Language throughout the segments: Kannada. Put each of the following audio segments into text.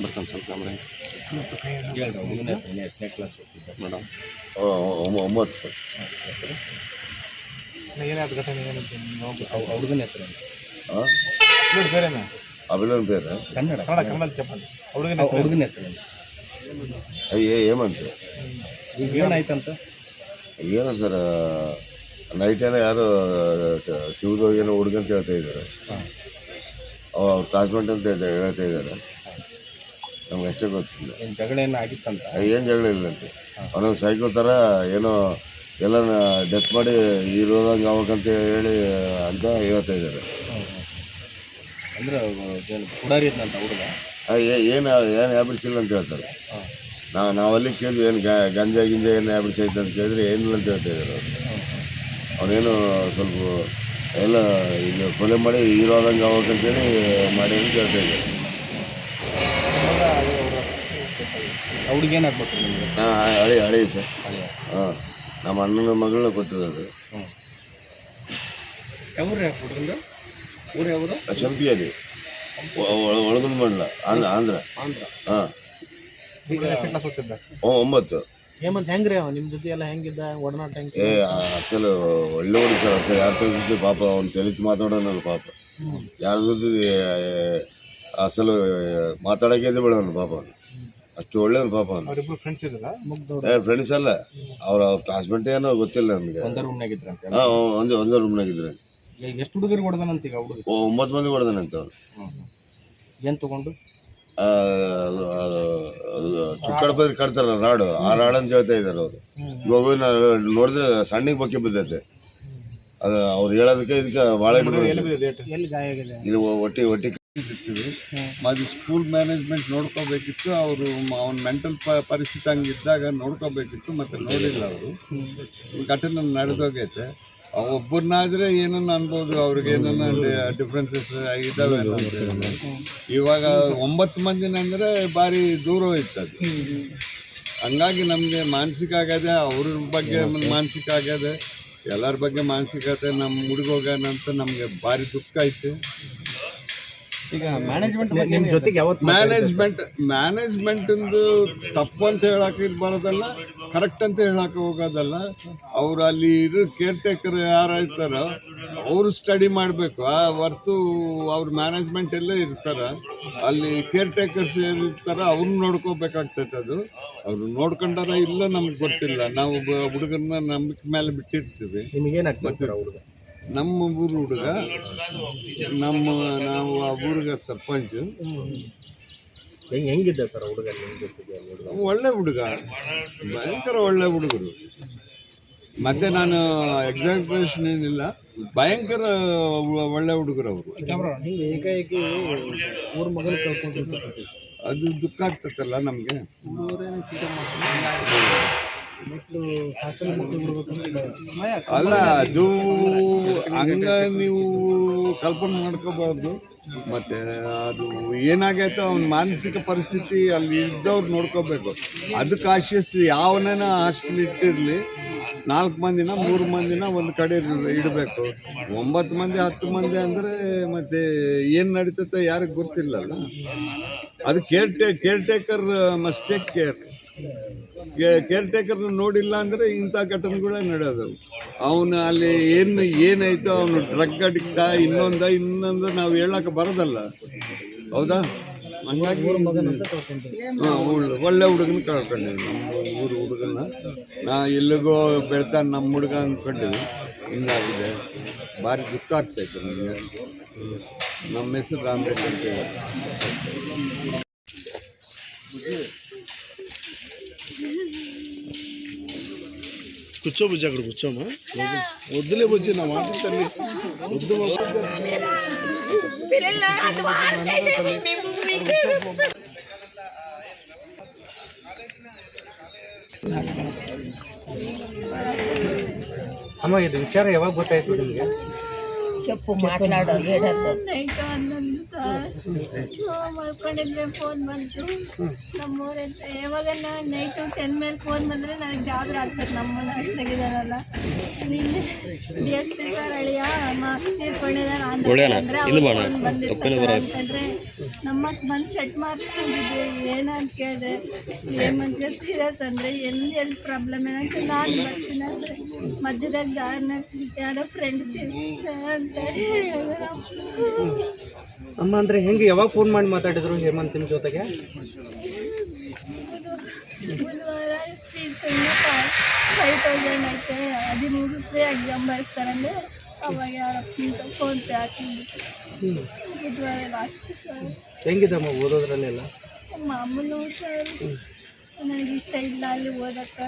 ಬರ್ತಾನೆ ಸ್ವಲ್ಪ ಕ್ಯಾಮ್ರಾ ಎಷ್ಟನೇ ಕ್ಲಾಸ್ ಮೇಡಮ್? 9 ಸರ್. ಏನಾದ ಘಟನೆ ಹುಡುಗನ ಹೆಸರು ಬೇರೆನಾ? ಅಭಿನಂದ್ ಬೇರೆ ಕನ್ನಡ ಚಪ್ಪಲ್ ಹುಡುಗನ ಹೆಸರು ಹೇಮಂತ್. ಈಗ ಏನಾಯ್ತಂತ? ಏನು ಸರ್, ನೈಟ್ ಏನೋ ಯಾರು ಕಿವಿದು ಏನೋ ಹುಡುಗಂತ ಹೇಳ್ತಾ ಇದ್ದಾರೆ. ಅವ್ರ ಕ್ಲಾಸ್ಮೇಟ್ ಅಂತ ಹೇಳ್ತಾ ಇದ್ದಾರೆ. ನಮ್ಗೆ ಅಷ್ಟೇ ಗೊತ್ತಿಲ್ಲ. ಏನು ಜಗಳ ಏನೋ ಆಗಿತ್ತಂತ? ಏನು ಜಗಳ ಇಲ್ಲಂತೆ. ಅವನೊಂದು ಸೈಕೋ ಥರ ಏನೋ ಎಲ್ಲ ಡೆತ್ ಮಾಡಿ ಇರೋದಂಗೆ ಆಗ್ಬೇಕಂತ ಹೇಳಿ ಅಂತ ಹೇಳ್ತಾ ಇದ್ದಾರೆ. ಅಂದ್ರೆ ಪುಡಾರಿ ಇದ್ನಂತ ಹುಡುಗ? ಏನು ಹ್ಯಾಬಿಟ್ಸ್ ಇಲ್ಲ ಅಂತ ಹೇಳ್ತಾರೆ. ನಾವಲ್ಲಿ ಕೇಳಿದ್ವಿ, ಏನು ಗಂಜಾ ಗಿಂಜಾ ಏನು ಹ್ಯಾಬಿಟ್ಸ್ ಐತೆ ಅಂತ ಕೇಳಿದ್ರೆ ಏನಿಲ್ಲ ಅಂತ ಹೇಳ್ತಾ ಇದ್ದಾರೆ ಅವರು. ಅವನೇನು ಸ್ವಲ್ಪ ಎಲ್ಲ ಈಗ ಕೊಲೆ ಮಾಡಿ ಇರೋದಂಗೆ ಆಗ್ಬೇಕಂತೇಳಿ ಮಾಡಿ ಅಂತ ಹೇಳ್ತಾ ಇದ್ದಾರೆ. ಹುಡುಗ ಏನಾಗ್ಬೇಕು ನಿಮಗೆ? ಹಳೆ ಸರ್. ಹಾಂ, ನಮ್ಮ ಅಣ್ಣನ ಮಗಳನ್ನ ಗೊತ್ತಿರೋದು. ಯಾವ್ರು ಹುಡುಗಂದು ಊರು ಯಾವುದು? ಶಂಪಿಯಲ್ಲಿ ಒಳಗೊಂದು ಮಂಡಲ, ಆಂಧ್ರ. ಹಾಂ, 9. ಹೇಮಂತ್ ಹೆಂಗ್ರಿ ಅವ ನಿಮ್ಮ ಜೊತೆ ಎಲ್ಲ ಹೆಂಗಿದ್ದ ಒಡನಾಟ? ಅಸಲು ಒಳ್ಳೆ ಹುಡುಗ ಸರ್. ಅಸಲು ಯಾರ ಜೊತೆ ಪಾಪ ಅವ್ನು ತೆಲಿತು ಮಾತಾಡೋನಲ್ಲ ಪಾಪ. ಯಾರ ಜೊತೆ ಅಸಲು ಮಾತಾಡೋಕೆ ಬೇಡವನು ಪಾಪ. ಅಷ್ಟು ಒಳ್ಳೆಯವನು ಪಾಪ ಅವನು. ಫ್ರೆಂಡ್ಸ್ ಅಲ್ಲ, ಅವ್ರ ಕ್ಲಾಸ್ಮೇಟ್ ಏನೋ ಗೊತ್ತಿಲ್ಲ ನಮಗೆ. ಒಂದೇ ರೂಮ್ನಾಗಿದ್ರಂತೆ? ಹಾಂ, ಒಂದೇ ರೂಮ್ನಾಗಿದ್ರೆ. ಎಷ್ಟು ಹುಡುಗರಿಗೆ ಹೊಡೆದಾನಂತ ಈಗ ಹುಡುಗ? 9 ಮಂದಿ ಹೊಡೆದಾನಂತ ಅವನು. ಏನು ತೊಗೊಂಡು? ಚುಕ್ಕಡಪಲ್ಲಿ ಕಟ್ತಾರಲ್ಲ ರಾಡು, ಆ ರಾಡು ಅಂತ ಹೇಳ್ತಾ ಇದ್ದಾರೆ ಅವರು. ಇವಾಗ ನೋಡಿದ್ರೆ ಸಣ್ಣಿಗೆ ಬಕ್ಕೆ ಬಿದ್ದೈತೆ. ಅದು ಅವ್ರು ಹೇಳೋದಕ್ಕೆ ಇದಕ್ಕೆ ಭಾಳ ಇದು ಒಟ್ಟಿ ಅದು ಸ್ಕೂಲ್ ಮ್ಯಾನೇಜ್ಮೆಂಟ್ ನೋಡ್ಕೋಬೇಕಿತ್ತು. ಅವರು ಅವ್ನ ಮೆಂಟಲ್ ಪರಿಸ್ಥಿತಿ ಹಂಗಿದ್ದಾಗ ನೋಡ್ಕೋಬೇಕಿತ್ತು, ಮತ್ತು ನೋಡಿಲ್ಲ ಅವರು. ಘಟನೆ ನಡೆದೋಗೈತೆ. ಒಬ್ಬರನ್ನಾದರೆ ಏನನ್ನ ಅನ್ಬೋದು, ಅವ್ರಿಗೆ ಏನನ್ನ ಡಿಫ್ರೆನ್ಸಸ್ ಇದ್ದಾವೆ. ಇವಾಗ 9 ಮಂದಿನಂದರೆ ಭಾರಿ ದೂರ ಹೋಯ್ತು ಅದು. ಹಂಗಾಗಿ ನಮಗೆ ಮಾನಸಿಕ ಆಗ್ಯದೆ, ಅವ್ರ ಬಗ್ಗೆ ಮಾನಸಿಕ ಆಗ್ಯದೆ, ಎಲ್ಲರ ಬಗ್ಗೆ ಮಾನಸಿಕತೆ. ನಮ್ಮ ಹುಡುಗೋಗ್ಯಾನಂತ ನಮಗೆ ಭಾರಿ ದುಃಖ ಐತೆ. ಈಗ ಮ್ಯಾನೇಜ್ಮೆಂಟ್ ನಿಮ್ಮ ಜೊತೆಗೆ ಯಾವತ್ತು ಮ್ಯಾನೇಜ್ಮೆಂಟಿಂದು ತಪ್ಪು ಅಂತ ಹೇಳಕ್ಕೆ ಬರೋದಲ್ಲ, ಕರೆಕ್ಟ್ ಅಂತ ಹೇಳಕ್ಕೆ ಹೋಗೋದಲ್ಲ. ಅವ್ರು ಅಲ್ಲಿ ಇರೋ ಕೇರ್ ಟೇಕರ್ ಯಾರು ಇರ್ತಾರೋ ಅವರು ಸ್ಟಡಿ ಮಾಡಬೇಕು. ಆ ಹೊರ್ತು ಅವ್ರ ಮ್ಯಾನೇಜ್ಮೆಂಟ್ ಎಲ್ಲ ಇರ್ತಾರೆ, ಅಲ್ಲಿ ಕೇರ್ ಟೇಕರ್ಸ್ ಏನು ಇರ್ತಾರೋ ಅವ್ರನ್ನ ನೋಡ್ಕೋಬೇಕಾಗ್ತೈತೆ. ಅದು ಅವರು ನೋಡ್ಕೊಂಡಾರ ಇಲ್ಲ ನಮ್ಗೆ ಗೊತ್ತಿಲ್ಲ. ನಾವು ಹುಡುಗರನ್ನ ನಂಬಿಕೆ ಮೇಲೆ ಬಿಟ್ಟಿರ್ತೀವಿ. ನಿಮಗೇನಾಗ್ತದೆ ಹುಡುಗ? ನಮ್ಮ ಊರು ಹುಡುಗ, ನಾವು ಆ ಊರಿಗೆ ಸರ್ಪಂಚ್. ಹೆಂಗಿದ್ದ ಸರ್ ಹುಡುಗ? ಒಳ್ಳೆ ಹುಡುಗ, ಭಯಂಕರ ಒಳ್ಳೆ ಹುಡುಗರು. ಮತ್ತೆ ನಾನು ಎಕ್ಸಾಕ್ಟ್ರೇಷನ್ ಏನಿಲ್ಲ, ಭಯಂಕರ ಒಳ್ಳೆ ಹುಡುಗರು ಅವರು. ಏಕಾಏಕಿ ಊರ ಮಗನ ಕಳ್ಕೊಂಡಿರ್ತಾರೆ, ಅದು ದುಃಖ ಆಗ್ತತ್ತಲ್ಲ ನಮಗೆ. ಅಲ್ಲ, ಅದು ಹಂಗ ನೀವು ಕಲ್ಪನೆ ಮಾಡ್ಕೋಬಾರ್ದು. ಮತ್ತೆ ಅದು ಏನಾಗೈತೆ ಅವ್ನ ಮಾನಸಿಕ ಪರಿಸ್ಥಿತಿ ಅಲ್ಲಿ ಇದ್ದವ್ರು ನೋಡ್ಕೋಬೇಕು. ಅದಕ್ಕೆ ಆಶಿಸಿ ಯಾವನೇನ ಹಾಸ್ಟೆಲ್ ಇಟ್ಟಿರಲಿ, 4 ಮಂದಿನ 3 ಮಂದಿನ ಒಂದು ಕಡೆ ಇಡಬೇಕು. 9 ಮಂದಿ 10 ಮಂದಿ ಅಂದರೆ ಮತ್ತೆ ಏನು ನಡೀತೈತೆ ಯಾರಿಗೆ ಗೊತ್ತಿಲ್ಲಲ್ಲ. ಅದು caretaker must take care. Care ಟೇಕರ್ನ ನೋಡಿಲ್ಲ ಅಂದರೆ ಇಂಥ ಘಟನೆಗಳೇ ನಡೆಯೋದು. ಅವನು ಅಲ್ಲಿ ಏನಾಯ್ತು, ಅವನು ಡ್ರಗ್ ಅಡಿಕ್ಟ, ಇನ್ನೊಂದು ನಾವು ಹೇಳಕ್ಕೆ ಬರೋದಲ್ಲ, ಹೌದಾ? ಹಂಗಾಗಿ ಒಳ್ಳೆ ಹುಡುಗನ ಕಳ್ಕೊಂಡಿವಿ. ನಮ್ಮ ಊರು ಹುಡುಗನ ಎಲ್ಲಿಗೋ ಬೆಳ್ತಾನೆ ನಮ್ಮ ಹುಡುಗ ಅಂದ್ಕೊಂಡಿವಿ. ಹಿಂಗಾಗಿದೆ, ಭಾರಿ ದುಃಖ ಆಗ್ತಾಯಿತ್ತು ನಮಗೆ. ನಮ್ಮ ಹೆಸರು ರಾಮರೇಖ್ ಅಂತ ಹೇಳಿ. కూర్చో బుజ్జి, అక్కడ కూర్చోమా. వద్దులే బుజ్జి, నా మాట తల్లి వద్దు. ಅಮ್ಮ, ಇದು ವಿಚಾರ ಯಾವಾಗ ಗೊತ್ತಾಯ್ತು ನಿಮಗೆ? చెప్పు మాట్లాడు ఏడద్దు నైట్ అన్నది సార్ ಮಾಡ್ಕೊಂಡಿದ್ರೆ ಫೋನ್ ಬಂತು ನಮ್ಮೂರ ಯಾವಾಗ ನೈಟು 10 ಮೇಲೆ ಫೋನ್ ಬಂದರೆ ನನಗೆ ಜಾಬ್ರ ಆಗ್ತದೆ. ನಮ್ಮ ಹಾಸ್ಟೆಲ್ನಾಗಿದ್ದಾರಲ್ಲ ನಿನ್ನೆ DSP ಸರ್ ಅಳಿಯ ತೀರ್ಕೊಂಡಿದ್ದಾರೆ ಅಂದ್ರೆ ಅಂತಂದ್ರೆ ನಮ್ಮಕ್ಕೆ ಬಂದು ಶೆಟ್ ಮಾಡಿಸ್ಕೊಂಡಿದ್ದೆ ಏನಂತ ಕೇಳಿದೆ ಏಮಂತ ಸೀರಿಯಸ್ ಅಂದರೆ ಎಲ್ಲಿ ಪ್ರಾಬ್ಲಮ್ ಏನಂತ ನಾನು ಬರ್ತೀನಿ ಅಂದರೆ ಮಧ್ಯದಾಗ ದಾರಿನಾಗ ಯಾರೋ ಫ್ರೆಂಡ್ ಅಂತ ಹೇಳಿದ್ರು. ಅಮ್ಮ ಅಂದರೆ ಹೆಂಗೆ ಯಾವಾಗ ಫೋನ್ ಮಾಡಿ ಮಾತಾಡಿದ್ರು ಹೇಮಂತ್ ನಿಮ್ಮ ಜೊತೆಗೆ? ಬುಧವಾರ ಫೀಸ್ ಕಮ್ಮಿ 5,000 ಐತೆ ಅದು ಮುಗಿಸಿ ಎಕ್ಸಾಮ್ ಬರೆಸ್ತಾರಂದ್ರೆ ಅವಾಗ ಯಾರಪ್ಪ ಫೋನ್ ಪೇ ಹಾಕಿದ್ದು ಬುಧವಾರ ಲಾಸ್ಟ್ ಸರ್. ಹೆಂಗಿದಮ್ಮ ಓದೋದ್ರಲ್ಲೆಲ್ಲ? ಮಾಮೂಲು ಸರ್ ನನಗೆ ఇష్ట ಇಲ್ಲ ಅಲ್ಲಿ ఓదక్క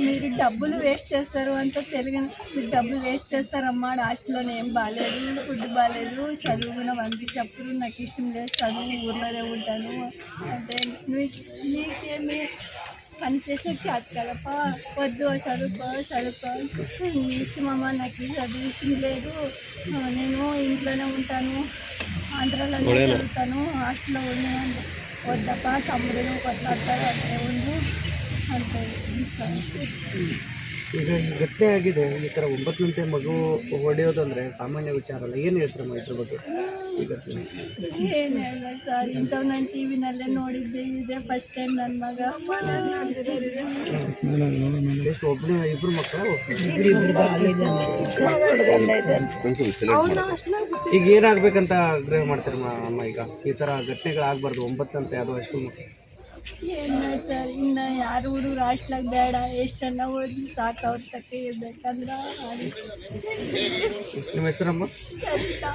మీరు డబ్బులు వేస్ట్ చేస్తారు అంతా తెలుగు మీరు డబ్బులు వేస్ట్ చేస్తారమ్మా హాస్టల్లోనే ఏం బాగాలేదు ఫుడ్ బాగాలేదు చదువు కూడా మంది చెప్పరు నాకు ఇష్టం లేదు చదువు ఊర్లోనే ఉంటాను అంటే నీకేమి పని చేసే చేత కదప్ప వద్దు చదువుకో నీ ఇష్టమమ్మా నాకు చదువు ఇష్టం లేదు నేను ఇంట్లోనే ఉంటాను ఆంధ్రాలోనే చదువుతాను హాస్టల్లో ఉన్నాను వద్దప్ప తమ్ముడు కొట్లాడతారు అదే ఉంది అంటే ಈಗ ಈ ಘಟನೆ ಆಗಿದೆ, ಈ ಥರ 9 ಗಂಟೆ ಮಗು ಹೊಡೆಯೋದಂದರೆ ಸಾಮಾನ್ಯ ವಿಚಾರ ಅಲ್ಲ. ಏನು ಹೇಳ್ತೀರಮ್ಮ ಇದ್ರ ಬಗ್ಗೆ? ಈ ಘಟನೆ ಏನು ಹೇಳಬೇಕು ಸರ್, ಇಂಥವು ನಾನು ಟಿ ವಿನಲ್ಲೇ ನೋಡಿದ್ದೆ, ಇದೆ ಫಸ್ಟ್ ಟೈಮ್ ನನ್ನ ಮಗ ಎಷ್ಟು ಒಬ್ಬನೇ ಇಬ್ಬರು ಮಕ್ಕಳು? ಈಗ ಏನಾಗಬೇಕಂತ ಆಗ್ರಹ ಮಾಡ್ತೀರಮ್ಮ ಅಮ್ಮ? ಈಗ ಈ ಥರ ಘಟನೆಗಳಾಗಬಾರ್ದು. 9 ಅಂತ ಯಾವುದೋ ಹೈಸ್ಕೂಲ್ ಮಕ್ಕಳು ಏನು ಸರ್, ಇನ್ನು ಯಾರು ಹುಡುಗರು ಹಾಸ್ಟ್ಲಾಗ ಬೇಡ, ಎಷ್ಟೆಲ್ಲ ಓದಿ ಸಾಕು ಅವ್ರ ತಕ್ಕ ಇರ್ಬೇಕಂದ್ರೆ ನಿಮ್ಮ ಹೆಸರಮ್ಮ? ಸರಿತಾ